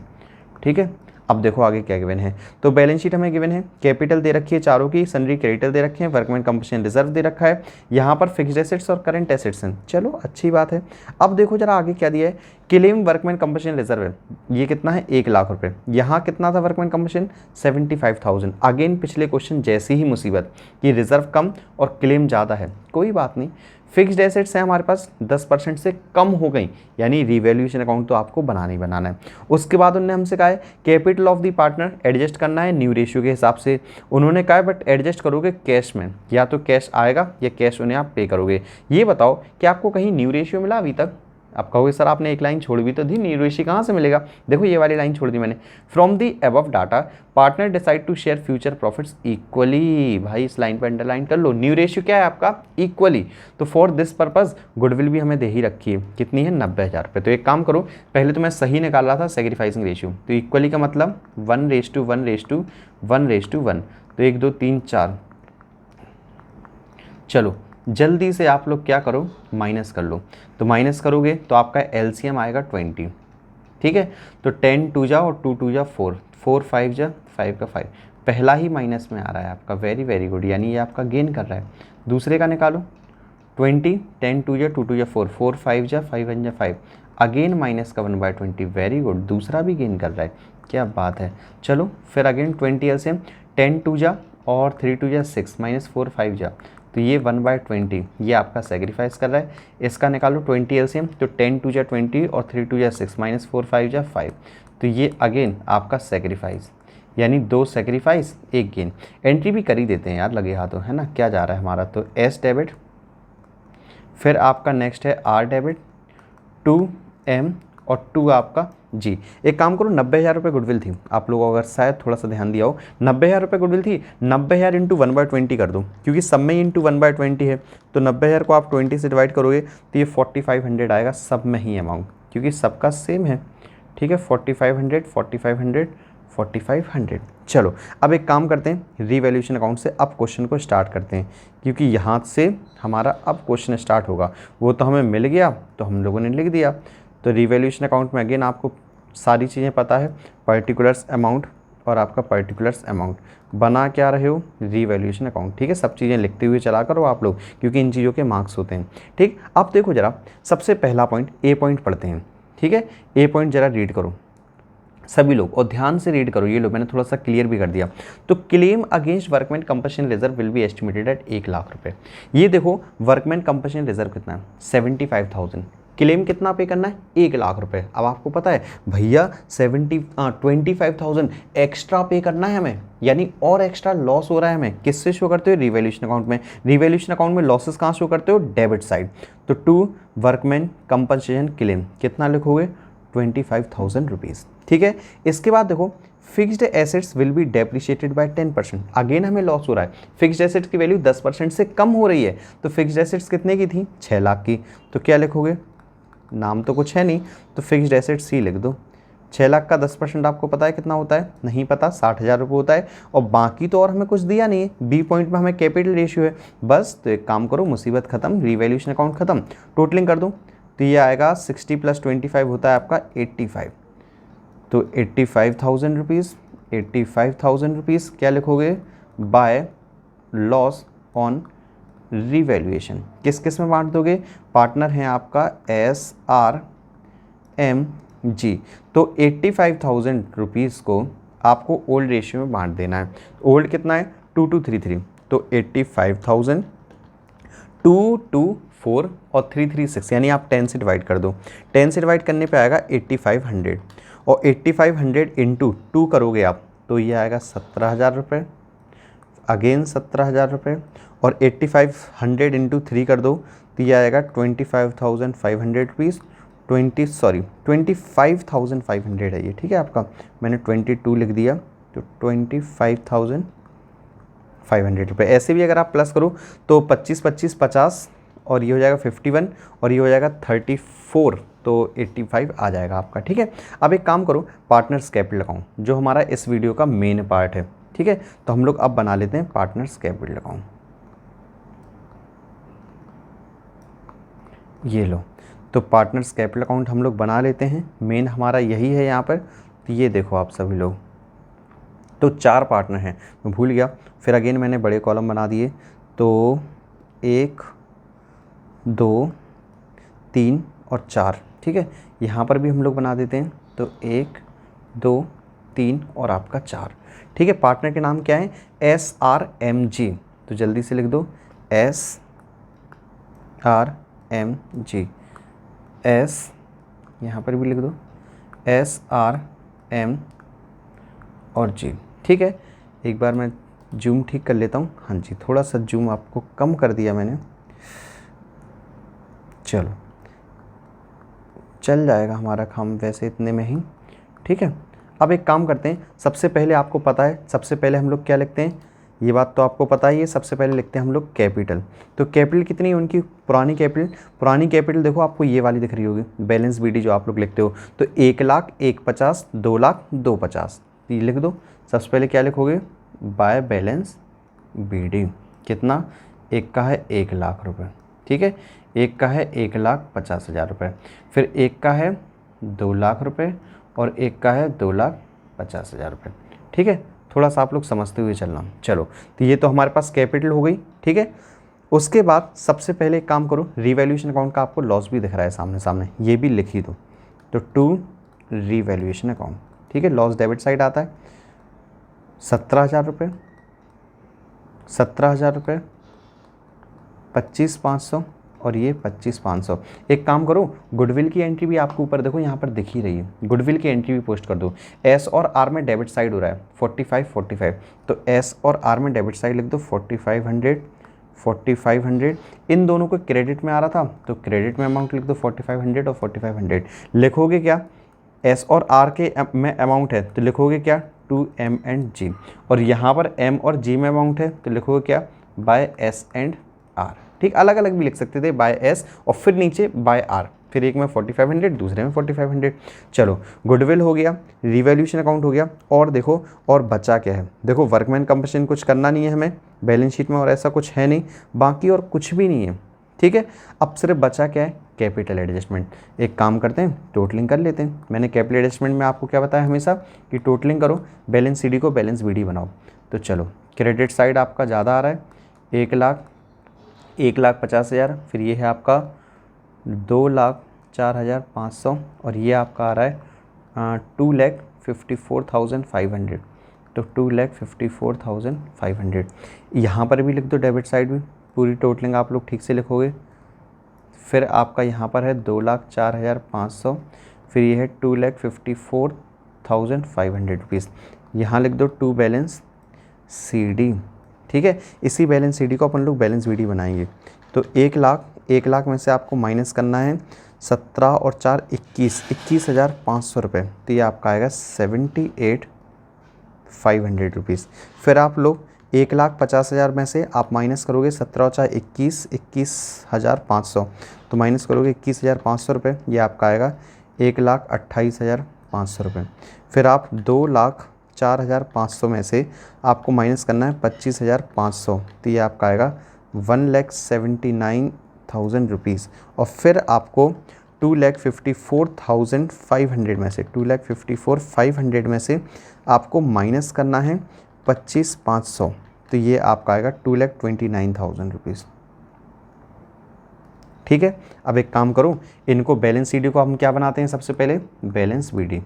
ठीक है, अब देखो आगे क्या गिवन है। तो बैलेंस शीट हमें गिवन है, कैपिटल दे रखी है चारों की, सन्ड्री क्रेडिटर दे रखे हैं, वर्कमैन कंपनसेशन रिजर्व दे रखा है, यहाँ पर फिक्स्ड एसेट्स और करंट एसेट्स हैं। चलो अच्छी बात है। अब देखो जरा आगे क्या दिया है, क्लेम वर्कमैन कंपनसेशन रिजर्व है, ये कितना है? 1 लाख रुपये। यहाँ कितना था वर्कमैन कंपनसेशन? 75,000। अगेन पिछले क्वेश्चन जैसी ही मुसीबत कि रिजर्व कम और क्लेम ज़्यादा है। कोई बात नहीं, फिक्स्ड एसेट्स है हमारे पास 10% से कम हो गई, यानी रिवैल्यूएशन अकाउंट तो आपको बनाना ही बनाना है। उसके बाद उन्होंने हमसे कहा है capital of the partner adjust करना है न्यू रेशियो के हिसाब से। उन्होंने कहा है बट एडजस्ट करोगे कैश में, या तो कैश आएगा या कैश उन्हें आप पे करोगे। ये बताओ कि आपको कहीं न्यू रेशियो मिला अभी तक? आप कहोगे सर आपने एक लाइन छोड़ भी तो दी, न्यू रेशियो कहाँ से मिलेगा? देखो ये वाली लाइन छोड़ दी मैंने, from the above data partner decide to share future profits equally. भाई इस लाइन पर अंडरलाइन कर लो, न्यू रेशियो क्या है आपका? इक्वली। तो फॉर दिस पर्पज गुडविल भी हमें दे ही रखी है, कितनी है? 90,000 रुपये। तो एक काम करो, पहले तो मैं सही निकाल रहा था सेक्रीफाइसिंग रेशियो, तो इक्वली का मतलब 1:1:1:1, तो 1 2 3 4। चलो जल्दी से आप लोग क्या करो, माइनस कर लो। तो माइनस करोगे तो आपका एलसीएम आएगा 20। ठीक है, तो 10 2 जा और 2 2 जा 4, 4 5 जा 5 का 5, पहला ही माइनस में आ रहा है आपका। वेरी वेरी गुड, यानी ये आपका गेन कर रहा है। दूसरे का निकालो, 20, 10 2 जा 2 2 जा 4, 4 5 जा 5 1 जा 5, अगेन माइनस का 1/20। वेरी गुड, दूसरा भी गेन कर रहा है, क्या बात है। चलो फिर अगेन 20 एलसीएम, 10 2 जा और 3 2 जा 6, -4 5 जा, तो ये 1/20 ये आपका सेक्रीफाइस कर रहा है। इसका निकालो 20 एलसीएम, तो 10 2 जा 20 और 3 2 जा 6, -4 5 जा 5, तो ये अगेन आपका सेक्रीफाइस, यानी 2 सेक्रीफाइस 1 गेन। एंट्री भी कर ही देते हैं यार लगे हाथों, है ना। क्या जा रहा है हमारा? तो एस डेबिट, फिर आपका नेक्स्ट है आर डेबिट, 2M और 2 आपका जी। एक काम करो, 90,000 रुपये गुडविल थी, आप लोगों अगर शायद थोड़ा सा ध्यान दिया हो, 90,000 रुपये गुडविल थी, 90,000 इंटू 1/20 कर दो, क्योंकि सब में ही इंटू 1/20 है। तो 90,000 को आप 20 से डिवाइड करोगे तो ये 4500 आएगा, सब में ही अमाउंट, क्योंकि सबका सेम है। ठीक है, 4500 4500 4500। चलो अब एक काम करते हैं, रीवैल्यूएशन अकाउंट से अब क्वेश्चन को स्टार्ट करते हैं, क्योंकि यहाँ से हमारा अब क्वेश्चन स्टार्ट होगा। वो तो हमें मिल गया तो हम लोगों ने लिख दिया। तो रीवैल्यूएशन अकाउंट में अगेन आपको सारी चीज़ें पता है, पर्टिकुलर्स अमाउंट और आपका पर्टिकुलर्स अमाउंट, बना क्या रहे हो? Revaluation account. ठीक है, सब चीज़ें लिखते हुए चला करो आप लोग, क्योंकि इन चीज़ों के मार्क्स होते हैं। ठीक, अब देखो जरा सबसे पहला पॉइंट, ए पॉइंट पढ़ते हैं। ठीक है, ए पॉइंट जरा रीड करो। सभी लोग, और ध्यान से रीड करो, ये लो मैंने थोड़ा सा क्लियर भी कर दिया। तो claim against workman compensation reserve will be estimated at 1 lakh रुपए। ये देखो वर्कमैन कंपनसेशन रिजर्व कितना है 75,000, क्लेम कितना पे करना है 1 लाख रुपए। अब आपको पता है भैया 25,000 एक्स्ट्रा पे करना है हमें, यानी और एक्स्ट्रा लॉस हो रहा है हमें, किससे शो करते हो रिवैल्यूएशन अकाउंट में। रिवैल्यूएशन अकाउंट में लॉसेस कहाँ शो करते हो डेबिट साइड। तो टू वर्कमैन कंपनसेशन क्लेम कितना लिखोगे 25,000 रुपीज़, ठीक है। इसके बाद देखो fixed assets will be depreciated by 10%। Again हमें लॉस हो रहा है, फिक्स्ड एसेट्स की वैल्यू 10% से कम हो रही है। तो फिक्स्ड एसेट्स कितने की थी 6 लाख की, तो क्या लिखोगे, नाम तो कुछ है नहीं तो फिक्स्ड एसेट्स ही लिख दो। 6 लाख का 10% आपको पता है कितना होता है, नहीं पता, 60,000 रुपये होता है। और बाकी तो और हमें कुछ दिया नहीं है, बी पॉइंट में हमें कैपिटल रेशियो है बस। तो एक काम करो, मुसीबत खत्म, रिवैल्यूएशन अकाउंट खत्म, टोटलिंग कर दो। तो ये आएगा 60 + 25 होता है आपका 85। तो 85,000 रुपीज़, 85,000 रुपीज़ क्या लिखोगे बाय लॉस ऑन रिवैल्यूएशन। किस किस में बांट दोगे, पार्टनर है आपका SRMG। तो 85,000 रुपीज़ को आपको ओल्ड रेशियो में बांट देना है। ओल्ड कितना है 2233, तो 85,000 2 2 4 और 336, यानी आप 10 से डिवाइड कर दो। 10 से डिवाइड करने पे आएगा 8500, और 8500 इंटू 2 करोगे आप तो ये आएगा 17,000 रुपये, अगेन 17,000 रुपये। और 8500 इंटू 3 कर दो तो ये आएगा 25,500 रुपीज़। 25,500 है ये, ठीक है आपका, मैंने 22 लिख दिया तो 25,500 रुपये। ऐसे भी अगर आप प्लस करो तो 25 25 50 और ये हो जाएगा 51 और ये हो जाएगा 34, तो 85 आ जाएगा आपका, ठीक है। अब एक काम करो, पार्टनर्स कैपिटल अकाउंट जो हमारा इस वीडियो का मेन पार्ट है, ठीक है। तो हम लोग अब बना लेते हैं पार्टनर्स कैपिटल अकाउंट। ये लो, तो पार्टनर्स कैपिटल अकाउंट हम लोग बना लेते हैं, मेन हमारा यही है यहाँ पर। तो ये देखो आप सभी लोग, तो 4 पार्टनर हैं, मैं भूल गया, फिर अगेन मैंने बड़े कॉलम बना दिए। तो 1 2 3 और 4, ठीक है। यहाँ पर भी हम लोग बना देते हैं, तो 1 2 3 और आपका 4, ठीक है। पार्टनर के नाम क्या है SRMG, तो जल्दी से लिख दो SRMG, S यहाँ पर भी लिख दो SRM और G, ठीक है। एक बार मैं जूम ठीक कर लेता हूँ, हाँ जी थोड़ा सा जूम आपको कम कर दिया मैंने, चलो चल जाएगा हमारा काम वैसे इतने में ही, ठीक है। अब एक काम करते हैं, सबसे पहले आपको पता है सबसे पहले हम लोग क्या लिखते हैं, ये बात तो आपको पता ही है, सबसे पहले लिखते हैं हम लोग कैपिटल। तो कैपिटल कितनी है उनकी, पुरानी कैपिटल देखो आपको ये वाली दिख रही होगी, बैलेंस BD जो आप लोग लिखते हो, तो 1 लाख 150 2 लाख 250, ये लिख दो। सबसे पहले क्या लिखोगे बाय बैलेंस BD, कितना, एक का है 1 लाख रुपये, ठीक है, एक का है 1,50,000 रुपये, फिर एक का है 2 लाख रुपये और एक का है 2,50,000 रुपये, ठीक है। थोड़ा सा आप लोग समझते हुए चलना। चलो तो ये तो हमारे पास कैपिटल हो गई, ठीक है। उसके बाद सबसे पहले एक काम करो, रिवैल्यूएशन अकाउंट का आपको लॉस भी दिख रहा है सामने सामने, ये भी लिख ही दो। तो टू रिवैल्यूएशन अकाउंट, ठीक है, लॉस डेबिट साइड आता है 17,000 रुपये, 17,000 रुपये, 25,500 और ये 25,500। एक काम करो, गुडविल की एंट्री भी आपको ऊपर देखो यहाँ पर दिख ही रही है, गुडविल की एंट्री भी पोस्ट कर दो। S और R में डेबिट साइड हो रहा है 45 तो S और R में डेबिट साइड लिख दो 4,500 इन दोनों को क्रेडिट में आ रहा था तो क्रेडिट में अमाउंट लिख दो 4,500 और 4,500। लिखोगे क्या, S और R के में अमाउंट है तो लिखोगे क्या 2M एंड G, और यहाँ पर M और G में अमाउंट है तो लिखोगे क्या बाय S एंड R, ठीक, अलग अलग भी लिख सकते थे बाय S और फिर नीचे बाय R, फिर एक में 4,500 दूसरे में 4,500। चलो गुडविल हो गया, रिवैल्यूएशन अकाउंट हो गया, और देखो और बचा क्या है, देखो वर्कमैन कंपनसेशन कुछ करना नहीं है हमें बैलेंस शीट में और ऐसा कुछ है नहीं, बाकी और कुछ भी नहीं है, ठीक है। अब सिर्फ बचा क्या है कैपिटल एडजस्टमेंट। एक काम करते हैं टोटलिंग कर लेते हैं, मैंने कैपिटल एडजस्टमेंट में आपको क्या बताया हमेशा कि टोटलिंग करो, बैलेंस CD को बैलेंस BD बनाओ। तो चलो क्रेडिट साइड आपका ज़्यादा आ रहा है 1,50,000, फिर ये है आपका 2,04,500 और ये आपका आ रहा है 2,54,500, तो 2,54,500 यहाँ पर भी लिख दो, डेबिट साइड भी पूरी टोटलिंग आप लोग ठीक से लिखोगे। फिर आपका यहाँ पर है 2,04,500, फिर ये है 2,54,500 रुपीज़। यहाँ लिख दो टू बैलेंस CD, ठीक है। इसी बैलेंस CD को अपन लोग बैलेंस BD बनाएंगे। तो 1 लाख में से आपको माइनस करना है 17 और 4 21, 21,500 रुपये, तो ये आपका आएगा 78,500 रुपीज़। फिर आप लोग 1,50,000 में से आप माइनस करोगे 17 और 4 21, 21,500, तो माइनस करोगे 21,500 रुपये, ये आपका आएगा 1,28,500 रुपये। फिर आप 2,04,500 में से आपको माइनस करना है 25,500, तो ये आपका आएगा 1,79,000 रुपीज़। और फिर आपको 2,54,500 में से 2,54,500 में से आपको माइनस करना है 25,500, तो ये आपका आएगा 2,29,000 रुपीज़, ठीक है। अब एक काम करो, इनको बैलेंस CD को हम क्या बनाते हैं, सबसे पहले बैलेंस BD।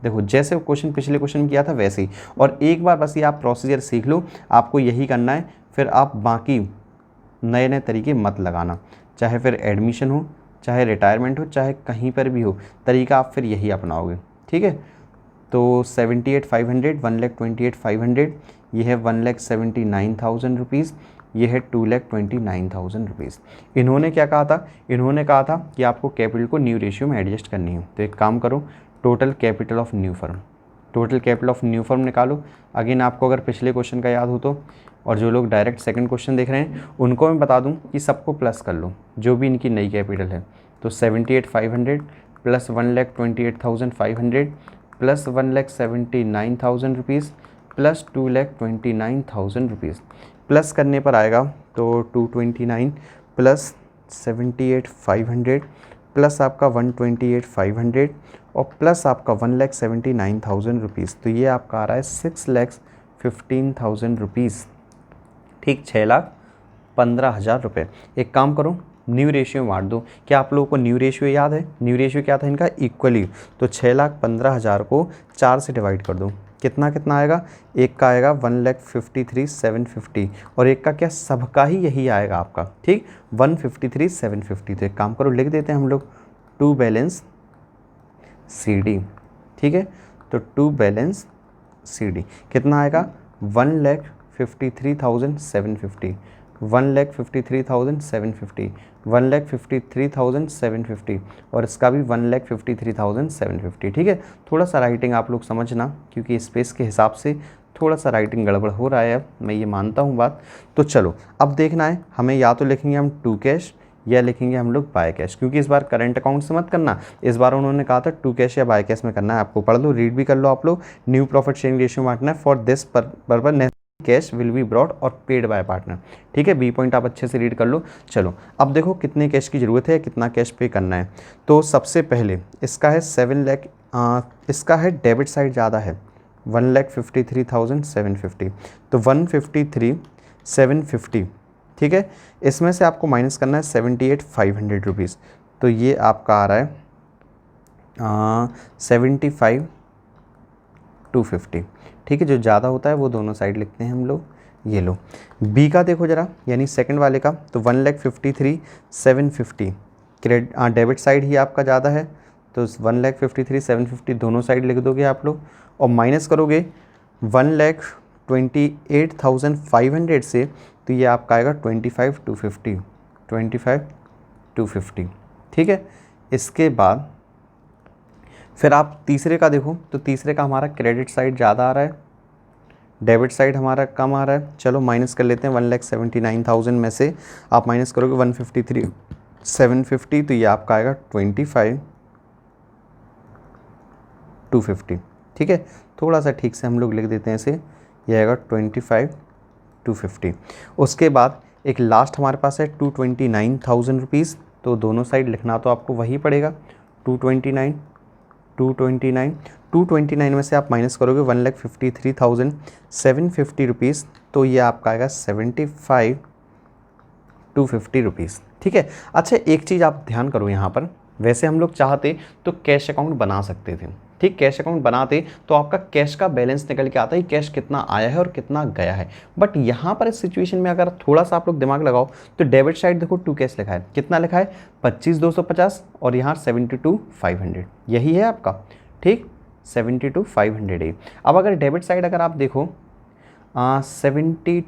देखो जैसे क्वेश्चन पिछले क्वेश्चन में किया था वैसे ही, और एक बार बस ये आप प्रोसीजर सीख लो, आपको यही करना है। फिर आप बाकी नए नए तरीके मत लगाना, चाहे फिर एडमिशन हो, चाहे रिटायरमेंट हो, चाहे कहीं पर भी हो, तरीका आप फिर यही अपनाओगे, ठीक है। तो 78,500, 1,28,500, ये है 1,79,000 रुपीज़, ये है 2,29,000 रुपीज़। इन्होंने क्या कहा था, इन्होंने कहा था कि आपको कैपिटल को न्यू रेशियो में एडजस्ट करनी है। तो एक काम करो, total capital of new firm, total capital of new firm निकालो। अगेन आपको अगर पिछले क्वेश्चन का याद हो तो, और जो लोग डायरेक्ट सेकंड क्वेश्चन देख रहे हैं उनको मैं बता दूं कि सबको प्लस कर लो जो भी इनकी नई कैपिटल है। तो 78,500 plus 1,28,500 plus 1,79,000 rupees plus 2,29,000 rupees, plus करने पर आएगा तो 229 प्लस 78,500 प्लस आपका 128,500 और प्लस आपका 1,79,000 रुपीज़, तो ये आपका आ रहा है 6,15,000 रुपीज़, ठीक, 6,15,000 रुपये। एक काम करो, न्यू रेशियो बांट दो। क्या आप लोगों को न्यू रेशियो याद है? न्यू रेशियो क्या था इनका, इक्वली। तो 6,15,000 को 4 से डिवाइड कर दो, कितना कितना आएगा, एक का आएगा 1,53,750 और एक का क्या, सबका ही यही आएगा आपका, ठीक, 1,53,750। तो एक काम करो, लिख देते हैं हम लोग टू बैलेंस CD, ठीक है। तो टू बैलेंस CD कितना आएगा, 1,53,750, 1,53,750, 1,53,750 और इसका भी 1,53,750, ठीक है। थोड़ा सा राइटिंग आप लोग समझना, क्योंकि स्पेस के हिसाब से थोड़ा सा राइटिंग गड़बड़ हो रहा है, अब मैं ये मानता हूँ बात। तो चलो अब देखना है हमें, या तो लिखेंगे हम टू कैश या लिखेंगे हम लोग बाय कैश, क्योंकि इस बार करंट अकाउंट से मत करना, इस बार उन्होंने कहा था टू कैश या बाय कैश में करना है। आपको पढ़ लो, रीड भी कर लो आप लोग। न्यू प्रॉफिट शेयरिंग रेशियो बांटना है, for this purpose cash will be brought और पेड बाय पार्टनर, ठीक है। बी पॉइंट आप अच्छे से रीड कर लो। चलो अब देखो कितने कैश की ज़रूरत है, कितना कैश पे करना है। तो सबसे पहले इसका है 7 लाख, इसका है डेबिट साइड ज़्यादा है 1,53,750, तो 1,53,750, ठीक है। इसमें से आपको माइनस करना है 78,500 रुपीज़, तो ये आपका आ रहा है 75,250, ठीक है। जो ज़्यादा होता है वो दोनों साइड लिखते हैं हम लोग। ये लो बी का देखो ज़रा, यानी सेकंड वाले का, तो 1,53,750 डेबिट साइड ही आपका ज़्यादा है, तो 1,53,750 दोनों साइड लिख दोगे आप लोग, और माइनस करोगे 1,28,500 से, तो ये आपका आएगा 25,250, 25,250, ठीक है। इसके बाद फिर आप तीसरे का देखो, तो तीसरे का हमारा क्रेडिट साइड ज़्यादा आ रहा है, डेबिट साइड हमारा कम आ रहा है। चलो माइनस कर लेते हैं, 1,79,000 में से आप माइनस करोगे 1,53,750, तो ये आपका आएगा 25,250, ठीक है। थोड़ा सा ठीक से हम लोग लिख देते हैं इसे, ये आएगा 25,250। उसके बाद एक लास्ट हमारे पास है 229,000 रुपीज़, तो दोनों साइड लिखना तो आपको वही पड़ेगा, 229 में से आप माइनस करोगे 1,53,750 रुपीज़, तो ये आपका आएगा 75,250 रुपीज़, ठीक है। अच्छा एक चीज़ आप ध्यान करो यहाँ पर, वैसे हम लोग चाहते तो कैश अकाउंट बना सकते थे, ठीक, कैश अकाउंट बनाते तो आपका कैश का बैलेंस निकल के आता है, कैश कितना आया है और कितना गया है। बट यहाँ पर इस सिचुएशन में अगर थोड़ा सा आप लोग दिमाग लगाओ तो डेबिट साइड देखो टू कैश लिखा है, कितना लिखा है 25,250 और यहाँ 72,500, यही है आपका, ठीक 72,500 है। अब अगर डेबिट साइड अगर आप देखो 70,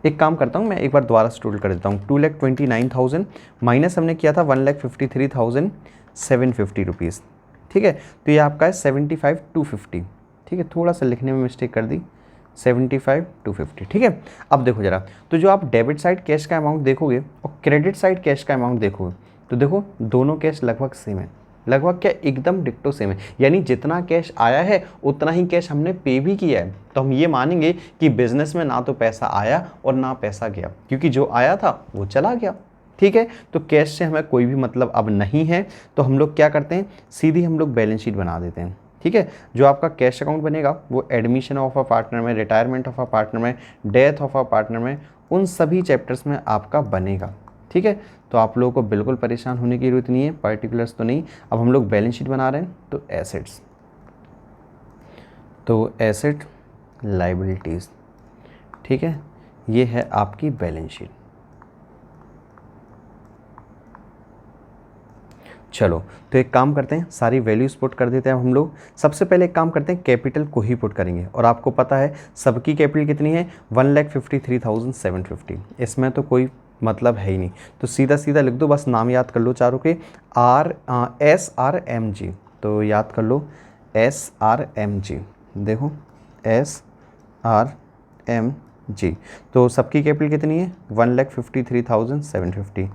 एक काम करता हूँ मैं एक बार दोबारा से टोटल कर देता हूँ, 2,29,000 माइनस हमने किया था 1,53,750 रुपीज़, ठीक है, तो ये आपका है 75,250, ठीक है, थोड़ा सा लिखने में मिस्टेक कर दी, 75,250, ठीक है। अब देखो जरा, तो जो आप डेबिट साइड कैश का अमाउंट देखोगे और क्रेडिट साइड कैश का अमाउंट देखोगे तो देखो दोनों कैश लगभग सेम है, लगभग क्या एकदम डिक्टो सेम है, यानी जितना कैश आया है उतना ही कैश हमने पे भी किया है। तो हम ये मानेंगे कि बिजनेस में ना तो पैसा आया और ना पैसा गया, क्योंकि जो आया था वो चला गया, ठीक है। तो कैश से हमें कोई भी मतलब अब नहीं है, तो हम लोग क्या करते हैं, सीधी हम लोग बैलेंस शीट बना देते हैं, ठीक है। जो आपका कैश अकाउंट बनेगा वो एडमिशन ऑफ अ पार्टनर में, रिटायरमेंट ऑफ अ पार्टनर में, डेथ ऑफ अ पार्टनर में, उन सभी चैप्टर्स में आपका बनेगा, ठीक है। तो आप लोगों को बिल्कुल परेशान होने की जरूरत नहीं है, पर्टिकुलर्स तो नहीं। अब हम लोग बैलेंस शीट बना रहे हैं, तो एसेट्स, तो एसेट लाइबिलिटीज़, ठीक है, ये है आपकी बैलेंस शीट। चलो तो एक काम करते हैं, सारी वैल्यूज पुट कर देते हैं हम लोग। सबसे पहले एक काम करते हैं, कैपिटल को ही पुट करेंगे, और आपको पता है सबकी कैपिटल कितनी है 1,53,750, इसमें तो कोई मतलब है ही नहीं, तो सीधा सीधा लिख दो, बस नाम याद कर लो चारों के, SRMG, तो याद कर लो SRMG, देखो SRMG, तो सबकी कैपिटल कितनी है 1,53,750,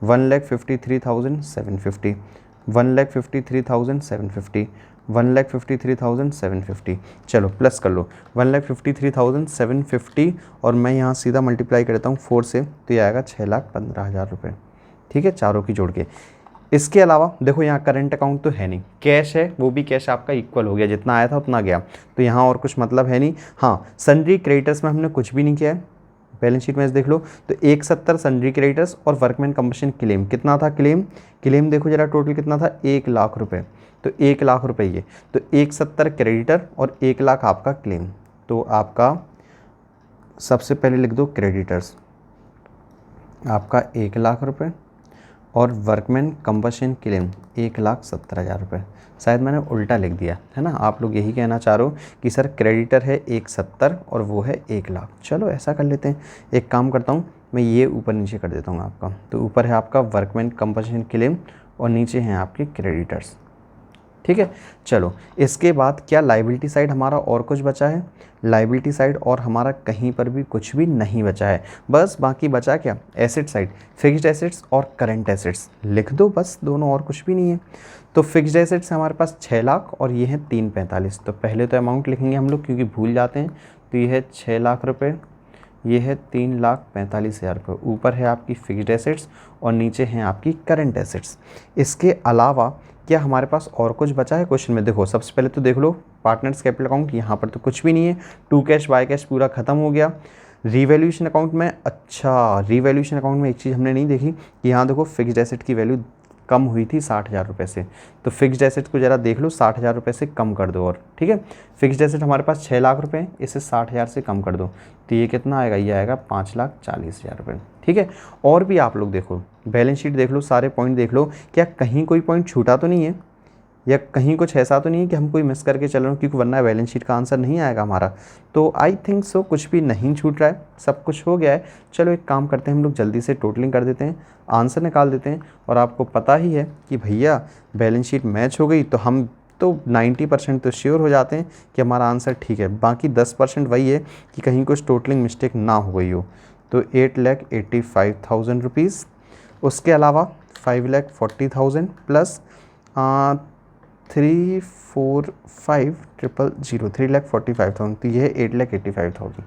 1,53,750, 1,53,750, 1,53,750, चलो प्लस कर लो 1,53,750 और मैं यहाँ सीधा मल्टीप्लाई करता हूँ 4 से, तो ये आएगा 6,15,000 रुपये, ठीक है, चारों की जोड़ के। इसके अलावा देखो यहाँ करंट अकाउंट तो है नहीं, कैश है, वो भी कैश आपका इक्वल हो गया, जितना आया था उतना गया, तो यहाँ और कुछ मतलब है नहीं। हाँ, सन्ड्री क्रेडिटर्स में हमने कुछ भी नहीं किया है, बैलेंस शीट में देख लो तो 170 सन्ड्री क्रेडिटर्स और वर्कमैन कंपनसेशन क्लेम, कितना था क्लेम देखो जरा टोटल कितना था 1 लाख रुपए, तो 1 लाख रुपए ये, तो 170 क्रेडिटर और 1 लाख आपका क्लेम, तो आपका सबसे पहले लिख दो क्रेडिटर्स आपका 1 लाख रुपए और वर्कमैन कंपनसेशन क्लेम 1,70,000 रुपये, शायद मैंने उल्टा लिख दिया है ना, आप लोग यही कहना चाह रहे हो कि सर क्रेडिटर है 170 और वो है 1 लाख, चलो ऐसा कर लेते हैं, एक काम करता हूँ मैं ये ऊपर नीचे कर देता हूँ आपका, तो ऊपर है आपका वर्कमैन कंपनसेशन क्लेम और नीचे हैं आपके क्रेडिटर्स, ठीक है। चलो इसके बाद क्या लाइबिलिटी साइड हमारा और कुछ बचा है, लाइबिलिटी साइड और हमारा कहीं पर भी कुछ भी नहीं बचा है, बस बाकी बचा क्या एसेट साइड, फिक्स्ड एसेट्स और करंट एसेट्स लिख दो, बस दोनों, और कुछ भी नहीं है। तो फिक्स्ड एसेट्स हमारे पास 6 लाख और ये है 345, तो पहले तो अमाउंट लिखेंगे हम लोग क्योंकि भूल जाते हैं, तो ये है 6 लाख रुपये, ये है 3,45,000 रुपये, ऊपर है आपकी फिक्स्ड एसेट्स और नीचे हैं आपकी करंट एसेट्स। इसके अलावा क्या हमारे पास और कुछ बचा है क्वेश्चन में, देखो सबसे पहले तो देख लो पार्टनर्स कैपिटल अकाउंट, यहाँ पर तो कुछ भी नहीं है, टू कैश बाय कैश पूरा खत्म हो गया। रिवैल्यूएशन अकाउंट में, अच्छा रिवैल्यूएशन अकाउंट में एक चीज़ हमने नहीं देखी कि यहाँ देखो फिक्स्ड एसेट की वैल्यू कम हुई थी 60,000 रुपये से, तो फिक्स्ड एसेट को ज़रा देख लो 60,000 रुपये से कम कर दो, और ठीक है फिक्स्ड एसेट हमारे पास 6 लाख रुपये, इसे 60,000 से कम कर दो, तो ये कितना आएगा, ये आएगा 5,40,000 रुपये, ठीक है। और भी आप लोग देखो बैलेंस शीट देख लो, सारे पॉइंट देख लो, क्या कहीं कोई पॉइंट छूटा तो नहीं है, या कहीं कुछ ऐसा तो नहीं है कि हम कोई मिस करके चल रहे हो, क्योंकि वरना बैलेंस शीट का आंसर नहीं आएगा हमारा, तो आई थिंक सो कुछ भी नहीं छूट रहा है, सब कुछ हो गया है। चलो एक काम करते हैं हम लोग जल्दी से टोटलिंग कर देते हैं, आंसर निकाल देते हैं, और आपको पता ही है कि भैया बैलेंस शीट मैच हो गई तो हम तो 90% तो श्योर हो जाते हैं कि हमारा आंसर ठीक है, बाकी 10% वही है कि कहीं कुछ टोटलिंग मिस्टेक ना हो गई हो। तो 8,85,000 रुपीज़, उसके अलावा 5,40,000 प्लस 3,45,000, तो ये है 8,85,000।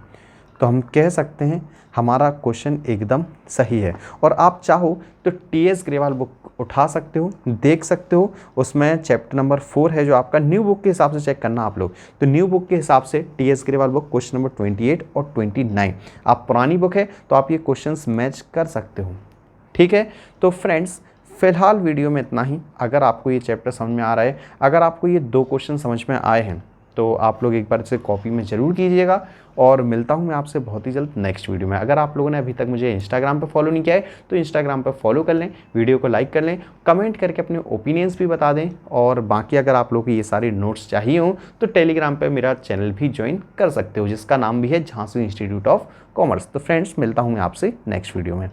तो हम कह सकते हैं हमारा क्वेश्चन एकदम सही है। और आप चाहो तो टीएस ग्रेवाल बुक उठा सकते हो, देख सकते हो, उसमें चैप्टर नंबर 4 है जो आपका न्यू बुक के हिसाब से चेक करना आप लोग, तो न्यू बुक के हिसाब से TS Grewal book question number 28 और 29, आप पुरानी बुक है तो आप ये क्वेश्चंस मैच कर सकते हो, ठीक है। तो फ्रेंड्स फिलहाल वीडियो में इतना ही। अगर आपको ये चैप्टर समझ में आ रहा है, अगर आपको ये 2 क्वेश्चन समझ में आए हैं तो आप लोग एक बार इसे कॉपी में ज़रूर कीजिएगा और मिलता हूँ मैं आपसे बहुत ही जल्द नेक्स्ट वीडियो में। अगर आप लोगों ने अभी तक मुझे इंस्टाग्राम पे फॉलो नहीं किया है तो इंस्टाग्राम पे फॉलो कर लें, वीडियो को लाइक कर लें, कमेंट करके अपने ओपिनियंस भी बता दें। और बाकी अगर आप लोगों को ये सारे नोट्स चाहिए हों तो टेलीग्राम पर मेरा चैनल भी ज्वाइन कर सकते हो, जिसका नाम भी है झांसी इंस्टीट्यूट ऑफ कॉमर्स। तो फ्रेंड्स, मिलता हूँ मैं आपसे नेक्स्ट वीडियो में।